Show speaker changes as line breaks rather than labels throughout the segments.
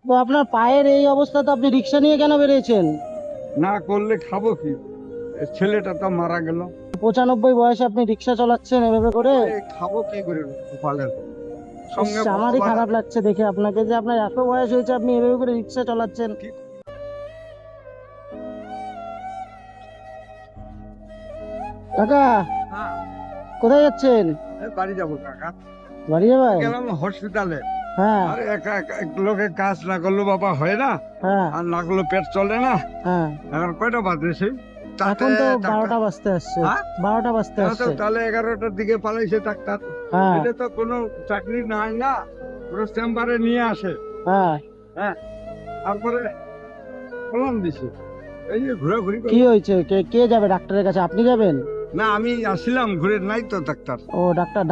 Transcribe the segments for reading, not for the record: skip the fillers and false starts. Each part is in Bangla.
তো আপনার পায়ের এই অবস্থা, তো আপনি রিক্সা নিয়ে কেন বেরিয়েছেন?
না করলে খাবো কি? ছেলেটা তো মারা গেল।
95 বয়সে আপনি রিক্সা চালাচ্ছেন এভাবে করে?
খাবো কি করে কপালের
ইস,
সঙ্গে
আমারই
ভগবান
খারাপ লাগছে দেখে আপনাকে, যে আপনার এত বয়স হয়েছে আপনি এভাবে করে রিক্সা চালাচ্ছেন।
কি-
কাকা,
হ্যাঁ,
কোথায় যাচ্ছেন?
বাড়ি যাবো কাকা।
বাড়ি যাবেন?
গেলাম হসপিটালে।
হ্যাঁ
আরে একা একা এক লোকে কাজ না করলে বাবা হয় না,
হ্যাঁ
আর না করলে পেট চলে না।
হ্যাঁ।
এখন কয়টা বাজে সেই?
এখন তো 12টা বাজতে আসছে।
হ্যাঁ?
12টা বাজতে আসছে।
তাহলে 11টার দিকে পালাইছে ডাক্তার।
হ্যাঁ
এটা তো কোনো চাকরি নাই না, পুরো চেম্বারে নিয়ে আসে।
হ্যাঁ।
হ্যাঁ, তারপরে কলম দিছে, এই যে ঘোরাঘুরি
কি
করলো।
হয়েছে? কে কে যাবে ডাক্তারের কাছে? আপনি যাবেন?
না আমি আসছিলাম ঘুরে, নাই তো ডাক্তার।
ও,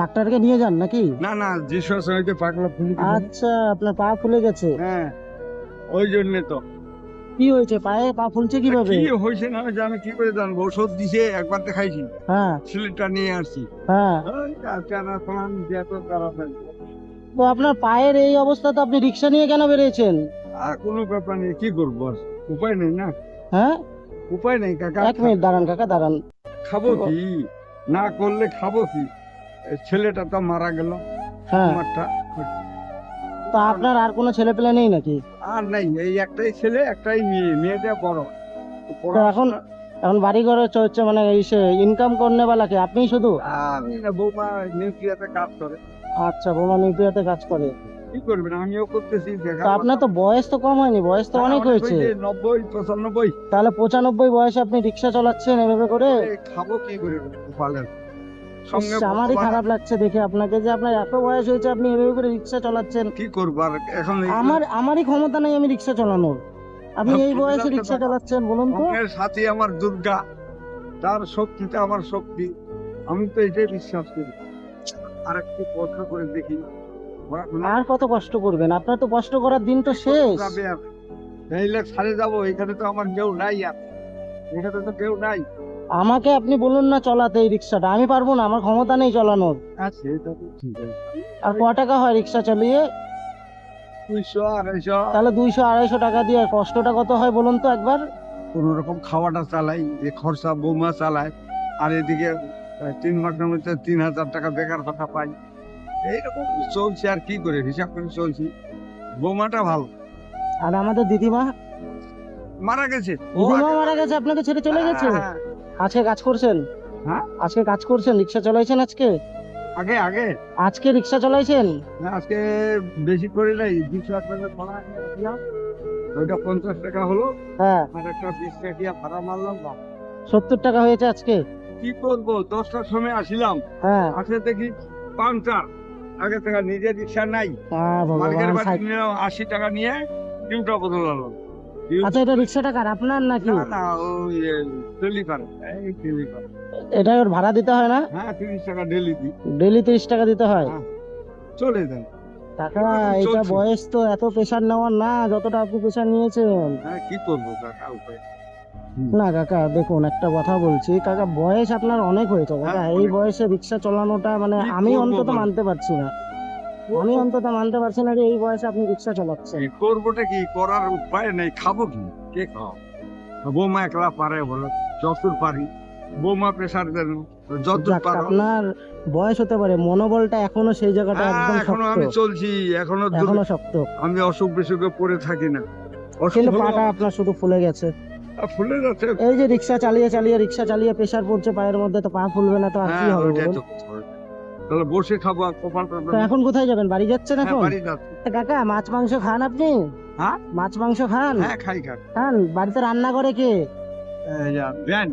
ডাক্তারকে নিয়ে যান নাকি?
না না, যিশু হইতে পাগলা ফুলি।
আচ্ছা, আপনার পা ফুলে গেছে?
হ্যাঁ, ওই জন্য তো।
কি হয়েছে পায়ে? পা ফুলছে কিভাবে?
কি হয়েছে না হয়েছে আমি কি করে জানবো? ওষুধ দিছে, একবার দেখাইছি,
হ্যাঁ
সিলিন্ডার নিয়ে আসছি।
হ্যাঁ।
ওই টানা ফলান দিয়ে তো তাড়াতাড়ি।
তো আপনার পায়ের এই অবস্থা, তো আপনি রিক্সা নিয়ে কেন বেরিয়েছেন?
আর কোনো ব্যাপার নেই, কি করবো আর? উপায় নেই না,
হ্যাঁ,
উপায় নেই কাকা।
1 মিনিট দাঁড়ান কাকা, দাঁড়ান।
খাবো কি? না করলে খাবো কি? ছেলেটা তো মারা গেল।
হ্যাঁ,
আমারটা
তো আপনার আর কোনো ছেলে পেলে নেই নাকি?
আর নাই, এই একটাই ছেলে একটাই মেয়ে, মেয়েটা বড়।
তো এখন এখন বাড়ি ঘরে চলছে, মানে ইনকাম করনে বালাকে আপনি শুধু?
আমি না, বৌমা নিউক্লিয়াতে কাজ করে।
আচ্ছা, বোমা নিউক্লিয়াতে কাজ করে।
কি করবেন, আমিও করতেছি দেখা।
তো আপনার তো বয়স তো কম হয়নি, বয়স তো অনেক হয়েছে।
90 95।
তাহলে 95 বয়সে আপনি রিক্সা চালাচ্ছেন এভাবে করে?
খাবো কি করে কপালের
ইস,
সঙ্গে
আমারই
ভগবান
খারাপ লাগছে দেখে আপনাকে, যে আপনার এত বয়স হয়েছে আপনি এভাবে করে রিক্সা চালাচ্ছেন।
কি করবো আর এখন?
আমারই ক্ষমতা নেই আমি রিক্সা চালানোর, আপনি এই বয়সে রিক্সা চালাচ্ছেন, বলুন তো?
অঙ্কের সাথে আমার দুর্গা, তার শক্তিটা আমার শক্তি, আমি তো এটাই বিশ্বাস করি। আর একটু কষ্ট করে দেখি।
আর কত কষ্ট করবেন? আপনার তো কষ্ট করার দিন তো শেষ।
নাইলে ছাড়ে যাবো, এখানে তো আমার কেউ নাই, আর এখানে তো কেউ নাই।
আমাকে আপনি বলুন না চলাতে এই রিক্সাটা, আমি পারবো না, আমার ক্ষমতা নেই চালানোর।
আছে তো, ঠিক আছে।
আর ক টাকা হয় রিক্সা চালিয়ে?
200 250।
তাহলে 200 250 টাকা দিয়ে কষ্টটা কত হয় বলুন তো একবার?
কোন রকম খাওয়াটা চালাই, যে খরচা বৌমা চালায়, আর এদিকে 3 মাসের মধ্যে 3000 টাকা বেকার ভাতা পাই। এইরকম চলছে, আর কি করে হিসাব করে চলছি। বৌমাটা ভালো।
আর আমাদের দিদিমা?
মারা গেছে।
দিদিমা মারা গেছে, আপনাকে ছেড়ে চলে গেছে?
হ্যাঁ,
আজকে কাজ করছেন?
হ্যাঁ।
আজকে কাজ করছেন, রিক্সা চালাইছেন আজকে?
আগে আগে
আজকে রিক্সা চালাইছেন?
আজকে বেশি করে নাই, 200 টাকা ভাড়া নিয়েছিলাম। ওইটা 50 টাকা হলো,
হ্যাঁ,
আর একটা 20 টাকা ভাড়া মারলাম।
70 টাকা হয়েছে আজকে।
কি করবো, 10টার সময় আসিলাম,
হ্যাঁ।
আসে দেখি পাংচার। আগে থেকে নিজের রিক্সা নাই, মালিকের
ভগবান,
বাড়ি নিলাম 80 টাকা নিয়ে ডিউটা বদলালো।
আচ্ছা, এটা রিক্সাটা কার, আপনার নাকি?
না না, ওই টেলিফার, এই টেলিফার।
এটা ওর ভাড়া দিতে হয় না?
হ্যাঁ, 30 টাকা ডেলি দিই।
ডেলি 30 টাকা দিতে হয়?
হ্যাঁ, চলে যায়।
টাকা,
এরকম
এটা
চলছে।
বয়স তো এত প্রেশার নেওয়ার না যতটা আপনি প্রেশার নিয়েছেন।
হ্যাঁ, কি করবো কাকা, উপায়।
না কাকা, দেখুন একটা কথা বলছি কাকা, বয়স আপনার অনেক হয়েছে কাকা,
হ্যাঁ,
এই
অনেক।
বয়সে রিক্সা চালানোটা মানে
কি
আমি
করবো
অন্তত
বলো?
মানতে পারছি না। আমি অন্তত মানতে পারছি না যে এই বয়সে আপনি রিক্সা চালাচ্ছেন।
এই করবোটা কি, করার উপায় নেই, খাবো কি? কে খাও? বৌমা একলা পারে বলো? যতদূর পারি। বৌমা প্রেশার দেন, যতদূর
যাক,
পারো।
আপনার বয়স হতে পারে, মনোবলটা এখনো সেই জায়গাটা
হ্যাঁ,
একদম
এখনো
শক্ত।
আমি চলছি, এখনো
এখনো শক্ত,
আমি অসুখ বিসুখে পড়ে থাকি না। অসুখ
কিন্তু
হলো,
পাটা আপনার শুধু ফুলে গেছে।
ফুলে যাচ্ছে।
এই যে রিক্সা চালিয়ে প্রেশার পড়ছে পায়ের মধ্যে, তো পা ফুলবে না তো আর কি
হ্যাঁ,
হবে
ওইটাই
বলুন?
তো কথা হয়েছে। তাহলে বসে খাবো, আর কপালটা।
তো এখন কোথায় যাবেন? বাড়ি যাচ্ছেন
হ্যাঁ,
এখন?
বাড়ি যাচ্ছি।
কাকা, মাছ মাংস খান আপনি?
হ্যাঁ,
মাছ মাংস খান?
হ্যাঁ, খাই খাই।
খান? বাড়িতে রান্না করে কে?
ভ্যান,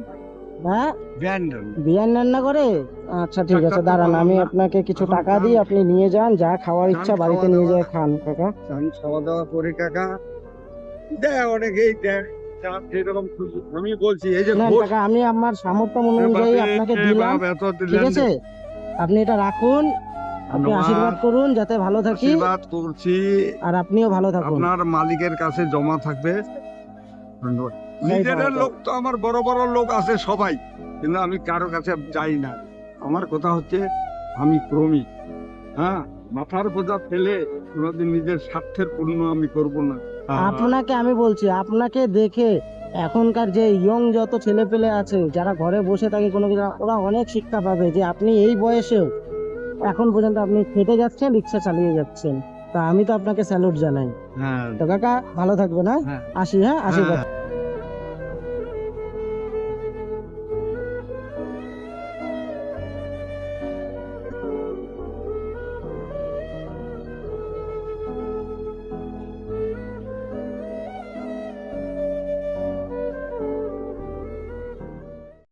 হ্যাঁ,
ভ্যান।
বিয়ান রান্না করে? আচ্ছা ঠিক আছে, দাঁড়ান, আমি আপনাকে কিছু
এখন
টাকা
খান।
দিই, আপনি নিয়ে যান, যা খাওয়ার ইচ্ছা বাড়িতে
খাওয়া
নিয়ে
দাওয়া।
যেয়ে খান কাকা।
আমি খাওয়া দাওয়া করে কাকা, দেখ অনেকেই দেখ, যার যেরকম খুশি। আমি বলছি এই যে
নেন
ঘোষ,
কাকা, আমি আমার সামর্থ্য অনুযায়ী আপনাকে দিলাম, ঠিক আছে? আপনি এটা রাখুন, আপনি
ধন্যবাদ।
আশীর্বাদ করুন যাতে ভালো থাকি,
আশীর্বাদ করছি,
আর আপনিও ভালো থাকুন।
আপনার মালিকের কাছে জমা থাকবে। ধন্যবাদ। নিজেদের লোক তো আমার বড় বড় লোক আছে সবাই, কিন্তু আমি কারো কাছে যাই না। আমার কথা হচ্ছে, আমি ক্রমিক। হ্যাঁ, মাথার বোঝা ফেলে কোনোদিন নিজের স্বার্থের পূর্ণ আমি করব না।
আপনাকে আমি বলছি, আপনাকে দেখে এখনকার যে ইয়ং যত ছেলে পেলে আছে যারা ঘরে বসে থাকে কোনো কিছু, ওরা অনেক শিক্ষা পাবে যে আপনি এই বয়সেও এখন পর্যন্ত আপনি খেটে যাচ্ছেন, রিক্সা চালিয়ে যাচ্ছেন। তা আমি তো আপনাকে স্যালুট জানাই।
হ্যাঁ
তো কাকা ভালো থাকবেন, হ্যাঁ
হ্যাঁ
আসি, হ্যাঁ আশীর্বাদ।